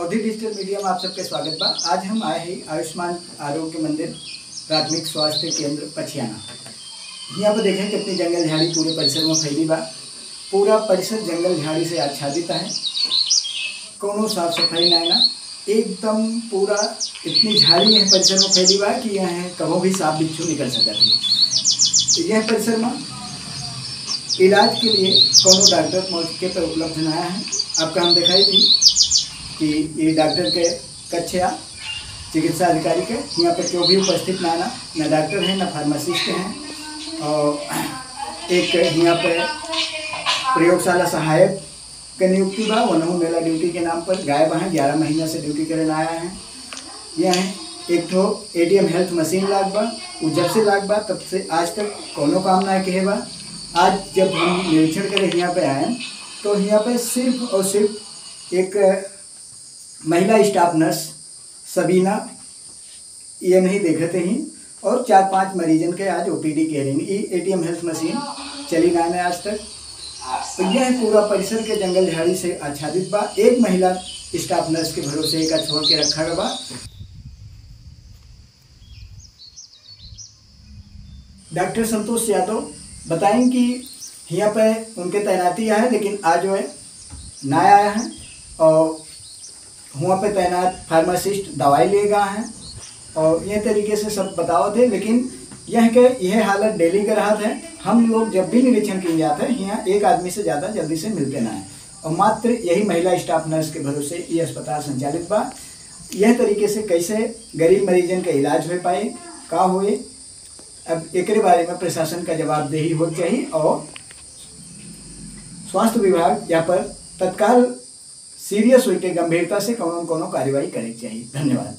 अवधि digital media में आप सबके स्वागत बा। आज हम आए हैं आयुष्मान आरोग्य मंदिर प्राथमिक स्वास्थ्य केंद्र पछियाना। यहाँ पर देखें कितनी जंगल झाड़ी पूरे परिसर में फैली बा। पूरा परिसर जंगल झाड़ी से आच्छादित है। कोनो साफ सफाई ना एकदम पूरा इतनी झाड़ी यह परिसर में फैली बा कि यहाँ कभी भी सांप बिच्छू निकल सकता है। यह परिसर में इलाज के लिए कोनो डॉक्टर मौके पर उपलब्ध ना है। आपका हम दिखाई थी कि ये डॉक्टर के कक्षा चिकित्सा अधिकारी के यहाँ पर क्यों भी उपस्थित ना डॉक्टर हैं ना फार्मासिस्ट हैं। और एक यहाँ पे प्रयोगशाला सहायक का नियुक्ति बा। वनहु मेला ड्यूटी के नाम पर गायब हैं, 11 महीना से ड्यूटी करने आया है। यह एक ठो ATM हेल्थ मशीन लाग बा। वो जब से लाग बा तब से आज तक कोनो काम ना कहे बा। आज जब हम निरीक्षण करें यहाँ पे आए तो यहाँ पे सिर्फ और सिर्फ एक महिला स्टाफ नर्स सबीना ये नहीं देखते ही और 4-5 मरीजन के आज OPD कह रही ये ATM हेल्थ मशीन चली ना है आज तक। तो यह पूरा परिसर के जंगल झाड़ी से आच्छादित बा। एक महिला स्टाफ नर्स के भरोसे का छोड़ के रखा गया बा। डॉक्टर संतोष यादव बताएं कि यहाँ पे उनके तैनाती है, लेकिन आज जो है ना आया है और वहाँ पे तैनात फार्मासिस्ट दवाई ले गए हैं और यह तरीके से सब बताओ थे। लेकिन यह हालत डेली का रहा है। हम लोग जब भी निरीक्षण किए जाते हैं यहाँ एक आदमी से ज़्यादा जल्दी से मिलते ना है और मात्र यही महिला स्टाफ नर्स के भरोसे ये अस्पताल संचालित बा। यह तरीके से कैसे गरीब मरीजन का इलाज हो पाए का होए, अब एक बारे में प्रशासन का जवाबदेही हो चाहिए और स्वास्थ्य विभाग यहाँ पर तत्काल सीरियस होकर गंभीरता से कोनो कार्रवाई करे चाहिए। धन्यवाद।